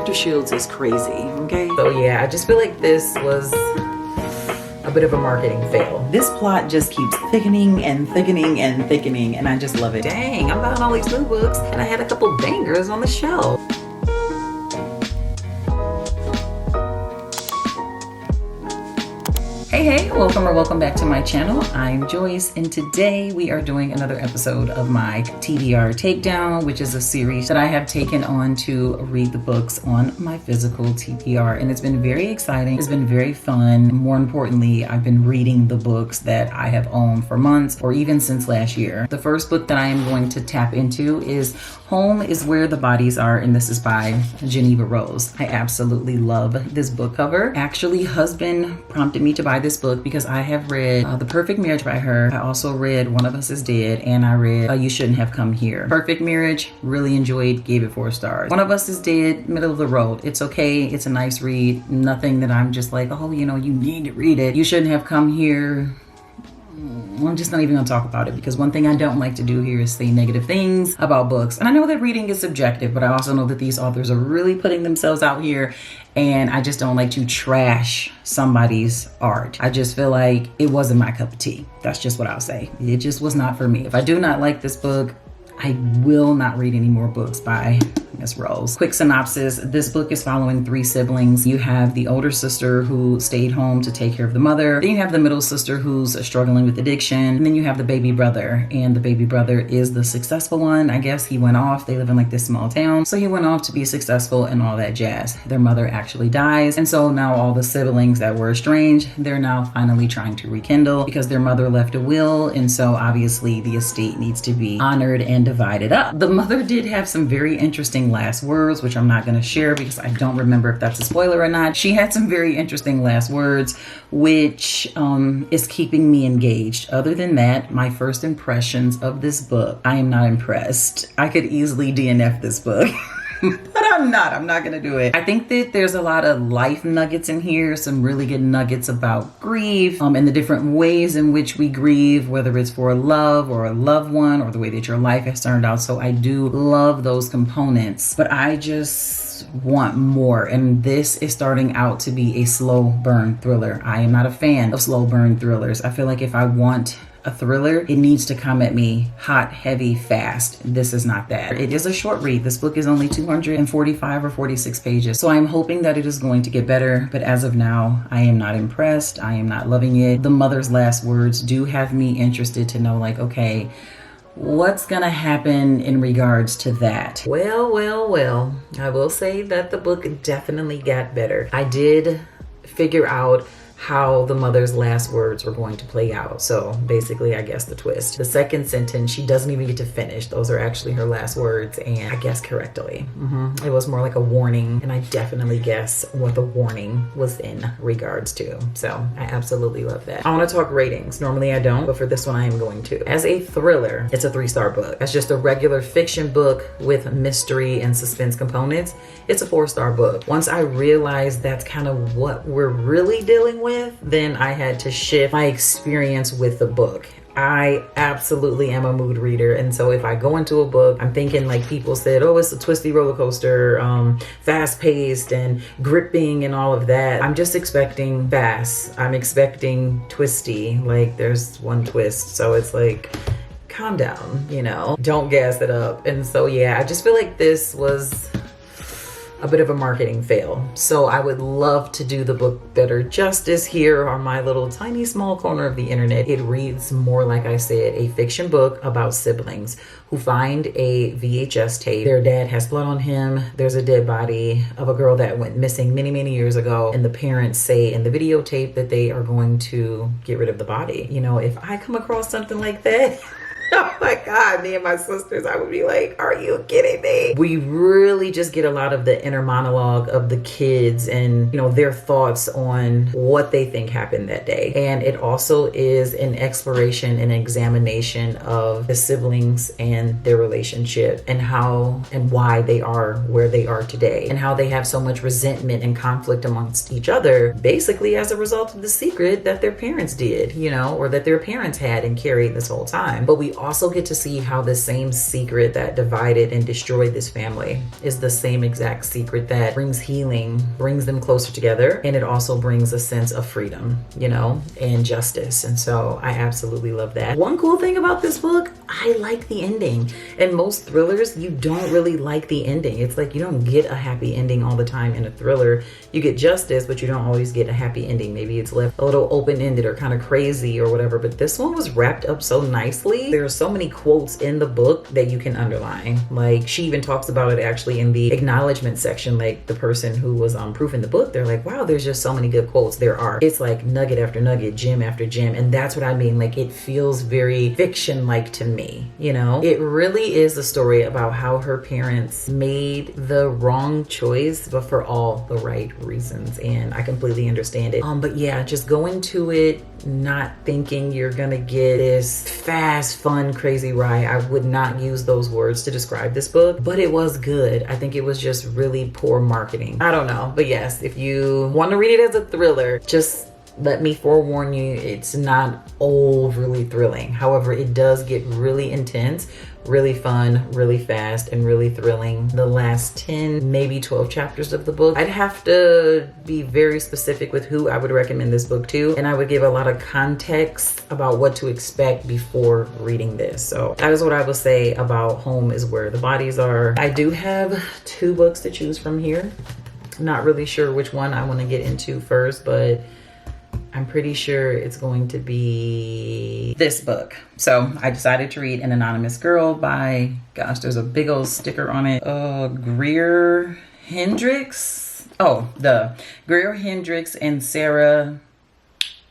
Dr. Shields is crazy, okay? So yeah, I just feel like this was a bit of a marketing fail. This plot just keeps thickening and thickening and thickening, and I just love it. Dang, I'm buying all these new books, and I had a couple bangers on the shelf. Hey, welcome back to my channel. I'm Joyce, and today we are doing another episode of my TBR Takedown, which is a series that I have taken on to read the books on my physical TBR, and it's been very exciting. It's been very fun. More importantly, I've been reading the books that I have owned for months or even since last year. The first book that I am going to tap into is Home is Where the Bodies Are, and this is by Jeneva Rose. I absolutely love this book cover. Actually, husband prompted me to buy this book because I have read The Perfect Marriage by her. I also read One of Us is Dead, and I read You Shouldn't Have Come Here. Perfect Marriage, really enjoyed, gave it 4 stars. One of Us is Dead, middle of the road. It's okay, it's a nice read. Nothing that I'm just like, oh, you need to read it. You Shouldn't Have Come Here. I'm just not even gonna talk about it, because one thing I don't like to do here is say negative things about books. And I know that reading is subjective, but I also know that these authors are really putting themselves out here, and I just don't like to trash somebody's art. I just feel like it wasn't my cup of tea. That's just what I'll say. It just was not for me. If I do not like this book, I will not read any more books by Miss Rose. Quick synopsis. This book is following 3 siblings. You have the older sister who stayed home to take care of the mother. Then you have the middle sister who's struggling with addiction. And then you have the baby brother. And the baby brother is the successful one. I guess he went off. They live in like this small town. So he went off to be successful and all that jazz. Their mother actually dies. And so now all the siblings that were estranged, they're now finally trying to rekindle because their mother left a will. And so obviously the estate needs to be honored and divided up. The mother did have some very interesting last words, which I'm not going to share because I don't remember if that's a spoiler or not. She had some very interesting last words, which is keeping me engaged. Other than that, my first impressions of this book, I am not impressed. I could easily DNF this book. But I'm not gonna do it. I think that there's a lot of life nuggets in here, some really good nuggets about grief, and the different ways in which we grieve, whether it's for a love or a loved one or the way that your life has turned out. So I do love those components, but I just want more. And this is starting out to be a slow burn thriller. I am not a fan of slow burn thrillers. I feel like if I want a thriller, it needs to come at me hot, heavy, fast. This is not that. It is a short read. This book is only 245 or 46 pages. So I'm hoping that it is going to get better. But as of now, I am not impressed. I am not loving it. The mother's last words do have me interested to know, like, okay, what's gonna happen in regards to that? Well, I will say that the book definitely got better. I did figure out how the mother's last words were going to play out. So basically, I guess the twist. The second sentence, she doesn't even get to finish. Those are actually her last words, and I guess correctly. It was more like a warning, and I definitely guess what the warning was in regards to. So I absolutely love that. I want to talk ratings. Normally I don't, but for this one I am going to. As a thriller, it's a 3-star book. That's just a regular fiction book with mystery and suspense components. It's a 4-star book. Once I realized that's kind of what we're really dealing with, then I had to shift my experience with the book. I absolutely am a mood reader, and so if I go into a book, I'm thinking, like people said, oh, it's a twisty roller coaster, fast-paced and gripping and all of that. I'm just expecting fast. I'm expecting twisty. Like, there's one twist, so it's like, calm down, don't gas it up. And so yeah, I just feel like this was a bit of a marketing fail. So I would love to do the book better justice here on my little tiny small corner of the internet. It reads more, like I said, a fiction book about siblings who find a VHS tape. Their dad has blood on him. There's a dead body of a girl that went missing many, many years ago. And the parents say in the videotape that they are going to get rid of the body. If I come across something like that, oh my God, me and my sisters, I would be like, are you kidding me? We really just get a lot of the inner monologue of the kids and, their thoughts on what they think happened that day. And it also is an exploration and examination of the siblings and their relationship and how and why they are where they are today and how they have so much resentment and conflict amongst each other, basically as a result of the secret that their parents did, or that their parents had and carried this whole time. But we also get to see how the same secret that divided and destroyed this family is the same exact secret that brings healing, brings them closer together, and it also brings a sense of freedom, you know, and justice. And so I absolutely love that. One cool thing about this book, I like the ending. In most thrillers, you don't really like the ending. It's like you don't get a happy ending all the time in a thriller. You get justice, but you don't always get a happy ending. Maybe it's left a little open-ended or kind of crazy or whatever, but this one was wrapped up so nicely. There are so many quotes in the book that you can underline. Like, she even talks about it actually in the acknowledgement section. Like, the person who was proofing the book, they're like, wow, there's just so many good quotes. There are. It's like nugget after nugget, gem after gem, and that's what I mean. Like, it feels very fiction-like to me, you know? It really is a story about how her parents made the wrong choice, but for all the right reasons, and I completely understand it. But yeah, just go into it not thinking you're gonna get this fast, fun, crazy ride. I would not use those words to describe this book, but it was good. I think it was just really poor marketing. I don't know, but yes, if you want to read it as a thriller, just let me forewarn you, it's not overly thrilling. However, it does get really intense, really fun, really fast, and really thrilling. The last 10, maybe 12 chapters of the book, I'd have to be very specific with who I would recommend this book to, and I would give a lot of context about what to expect before reading this. So that is what I will say about Home is Where the Bodies Are. I do have 2 books to choose from here. I'm not really sure which one I want to get into first, but I'm pretty sure it's going to be this book. So I decided to read An Anonymous Girl by, gosh, there's a big old sticker on it. Greer, Hendricks. Oh, the Greer, Hendricks, and Sarah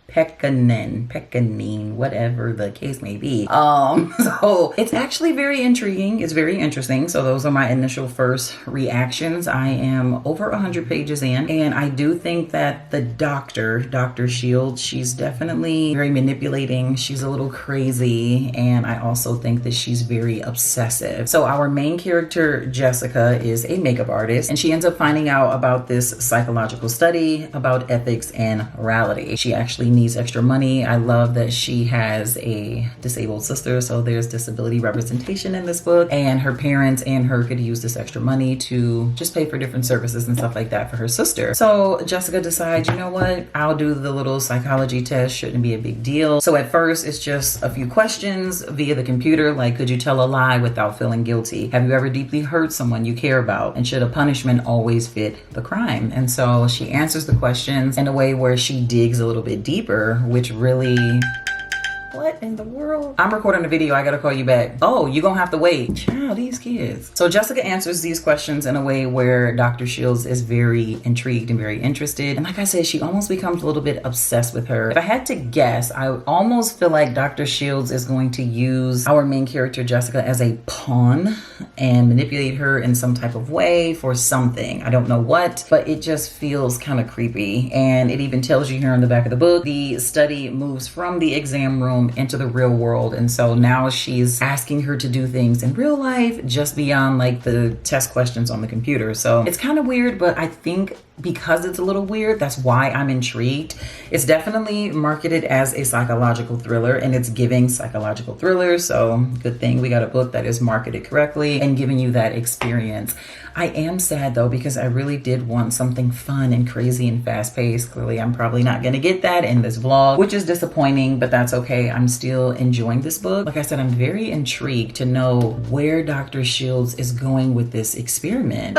Pekkanen, whatever the case may be. So it's actually very intriguing. It's very interesting. So those are my initial first reactions. I am over 100 pages in, and I do think that the Dr. Shields, she's definitely very manipulating. She's a little crazy, and I also think that she's very obsessive. So our main character, Jessica, is a makeup artist, and she ends up finding out about this psychological study about ethics and morality. She actually needs extra money. I love that she has a disabled sister, so there's disability representation in this book, and her parents and her could use this extra money to just pay for different services and stuff like that for her sister. So Jessica decides, you know what, I'll do the little psychology test, shouldn't be a big deal. So at first it's just a few questions via the computer, like, could you tell a lie without feeling guilty? Have you ever deeply hurt someone you care about? And should a punishment always fit the crime? And so she answers the questions in a way where she digs a little bit deeper, which really, what in the world? I'm recording a video, I gotta call you back. Oh, you're gonna have to wait. Child, these kids. So Jessica answers these questions in a way where Dr. Shields is very intrigued and very interested. And like I said, she almost becomes a little bit obsessed with her. If I had to guess, I almost feel like Dr. Shields is going to use our main character, Jessica, as a pawn and manipulate her in some type of way for something. I don't know what, but it just feels kind of creepy. And it even tells you here on the back of the book, the study moves from the exam room into the real world, and so now she's asking her to do things in real life just beyond like the test questions on the computer. So it's kind of weird, but I think because it's a little weird, that's why I'm intrigued. It's definitely marketed as a psychological thriller, and it's giving psychological thriller, so good thing we got a book that is marketed correctly and giving you that experience. I am sad though, because I really did want something fun and crazy and fast paced. Clearly I'm probably not gonna get that in this vlog, which is disappointing, but that's okay. I'm still enjoying this book. Like I said, I'm very intrigued to know where Dr. Shields is going with this experiment.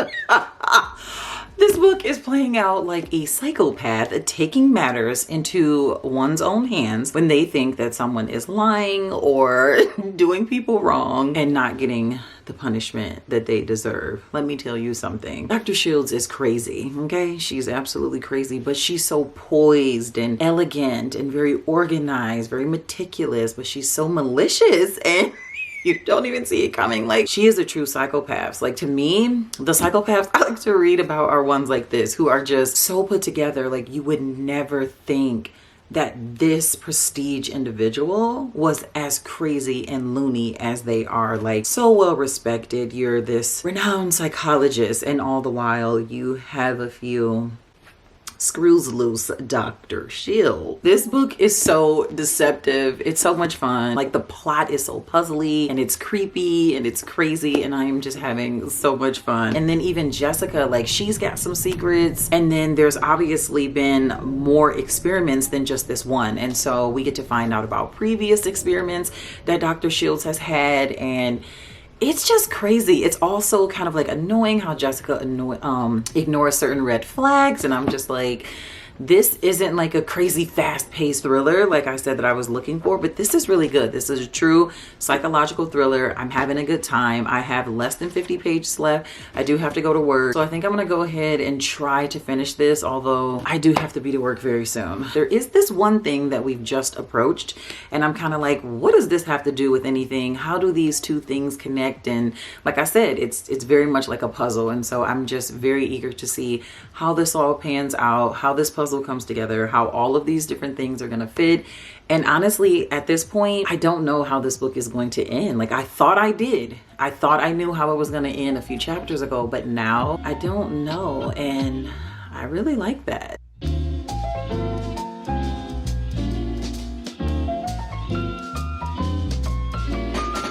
This book is playing out like a psychopath taking matters into one's own hands when they think that someone is lying or doing people wrong and not getting the punishment that they deserve. Let me tell you something. Dr. Shields is crazy, okay? She's absolutely crazy, but she's so poised and elegant and very organized, very meticulous, but she's so malicious and you don't even see it coming. Like, she is a true psychopath. Like, to me, the psychopaths I like to read about are ones like this, who are just so put together. Like, you would never think that this prestige individual was as crazy and loony as they are. Like, so well respected. You're this renowned psychologist, and all the while you have a few Screws Loose Dr. Shield. This book is so deceptive. It's so much fun. Like, the plot is so puzzly and it's creepy and it's crazy, and I am just having so much fun. And then even Jessica, like, she's got some secrets, and then there's obviously been more experiments than just this one, and so we get to find out about previous experiments that Dr. Shields has had, and it's just crazy. It's also kind of like annoying how Jessica ignores certain red flags, and I'm just like, this isn't like a crazy fast-paced thriller like I said that I was looking for, but this is really good. This is a true psychological thriller. I'm having a good time. I have less than 50 pages left. I do have to go to work, so I think I'm gonna go ahead and try to finish this, although I do have to be to work very soon. There is this one thing that we've just approached, and I'm kind of like, what does this have to do with anything? How do these two things connect? And like I said, it's very much like a puzzle, and so I'm just very eager to see how this all pans out, how this puzzle comes together, how all of these different things are gonna fit. And honestly, at this point, I don't know how this book is going to end. Like, I thought I did. I thought I knew how it was gonna end a few chapters ago, but now I don't know, and I really like that.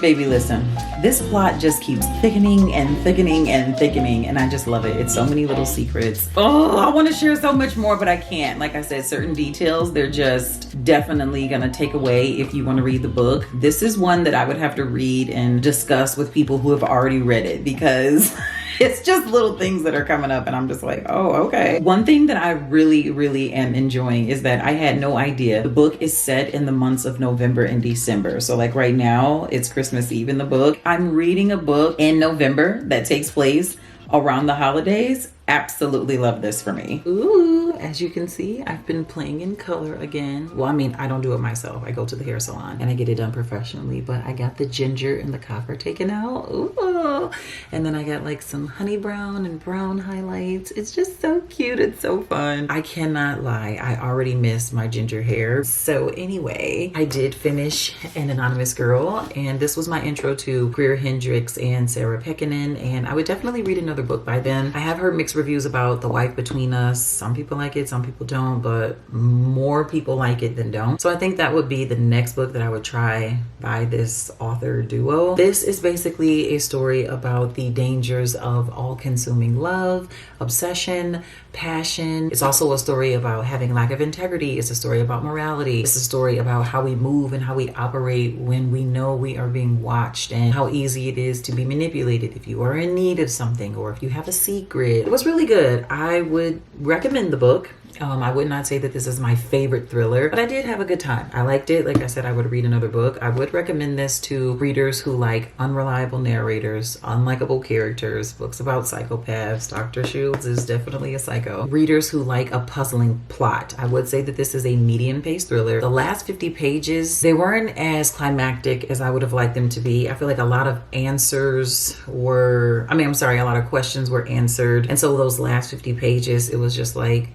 Baby, listen, this plot just keeps thickening and thickening and thickening, and I just love it. It's so many little secrets. Oh, I want to share so much more, but I can't. Like I said, certain details, they're just definitely gonna take away if you want to read the book. This is one that I would have to read and discuss with people who have already read it, because it's just little things that are coming up and I'm just like, oh, okay. One thing that I really, really am enjoying is that I had no idea the book is set in the months of November and December. So like right now, it's Christmas Eve in the book. I'm reading a book in November that takes place around the holidays. Absolutely love this for me. Ooh, as you can see, I've been playing in color again. Well, I mean, I don't do it myself. I go to the hair salon and I get it done professionally, but I got the ginger and the copper taken out. Ooh. And then I got like some honey brown and brown highlights. It's just so cute. It's so fun. I cannot lie. I already missed my ginger hair. So anyway, I did finish An Anonymous Girl, and this was my intro to Greer, Hendricks, and Sarah Pekkanen, and I would definitely read another book by them. I have heard mixed reviews about The Wife Between Us. Some people like it, some people don't, but more people like it than don't. So I think that would be the next book that I would try by this author duo. This is basically a story about the dangers of all-consuming love, obsession, passion. It's also a story about having lack of integrity. It's a story about morality. It's a story about how we move and how we operate when we know we are being watched, and how easy it is to be manipulated if you are in need of something or if you have a secret. It was really good. I would recommend the book. I would not say that this is my favorite thriller, but I did have a good time. I liked it. Like I said, I would read another book. I would recommend this to readers who like unreliable narrators, unlikable characters, books about psychopaths. Dr. Shields is definitely a psycho. Readers who like a puzzling plot. I would say that this is a medium-paced thriller. The last 50 pages, they weren't as climactic as I would have liked them to be. I feel like a lot of answers were, a lot of questions were answered. And so those last 50 pages, it was just like,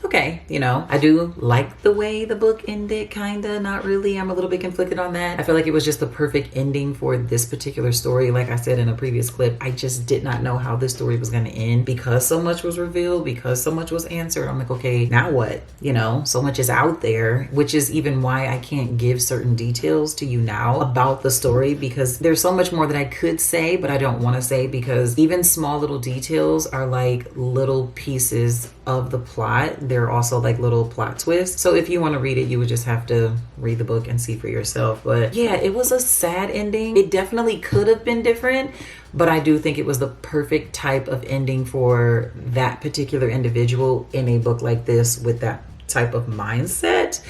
okay, you know, I do like the way the book ended, kinda, not really. I'm a little bit conflicted on that. I feel like it was just the perfect ending for this particular story. Like I said in a previous clip, I just did not know how this story was gonna end because so much was revealed, because so much was answered. I'm like, okay, now what? You know, so much is out there, which is even why I can't give certain details to you now about the story, because there's so much more that I could say, but I don't wanna say, because even small little details are like little pieces of the plot. They're also like little plot twists. So if you want to read it, you would just have to read the book and see for yourself. But yeah, it was a sad ending. It definitely could have been different, but I do think it was the perfect type of ending for that particular individual in a book like this with that type of mindset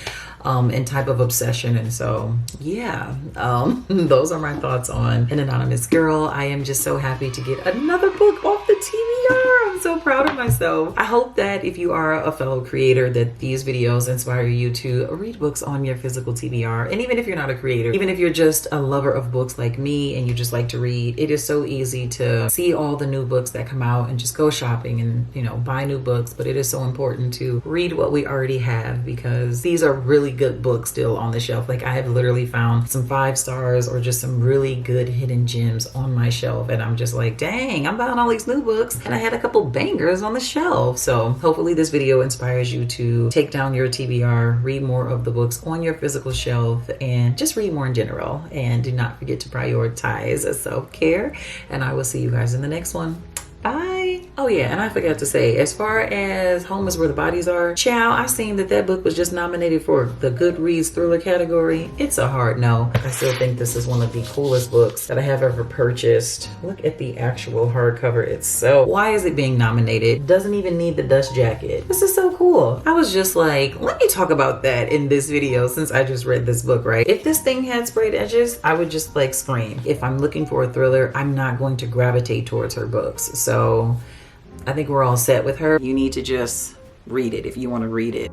and type of obsession. And so yeah, those are my thoughts on An Anonymous Girl. I am just so happy to get another book off the TBR. I'm so proud of myself. I hope that if you are a fellow creator, that these videos inspire you to read books on your physical TBR. And even if you're not a creator, even if you're just a lover of books like me and you just like to read, it is so easy to see all the new books that come out and just go shopping and, you know, buy new books. But it is so important to read what we already have, because these are really good books still on the shelf. Like, I have literally found some 5 stars or just some really good hidden gems on my shelf, and I'm just like, dang, I'm buying all these new books and I had a couple bangers on the shelf. So hopefully this video inspires you to take down your TBR, read more of the books on your physical shelf, and just read more in general. And do not forget to prioritize self-care. And I will see you guys in the next one. Bye. Oh yeah, and I forgot to say, as far as Home is Where the Bodies Are, child, I seen that book was just nominated for the Goodreads thriller category. It's a hard no. I still think this is one of the coolest books that I have ever purchased. Look at the actual hardcover itself. Why is it being nominated? Doesn't even need the dust jacket. This is so cool. I was just like, let me talk about that in this video since I just read this book, right? If this thing had sprayed edges, I would just like scream. If I'm looking for a thriller, I'm not going to gravitate towards her books. So I think we're all set with her. You need to just read it if you want to read it.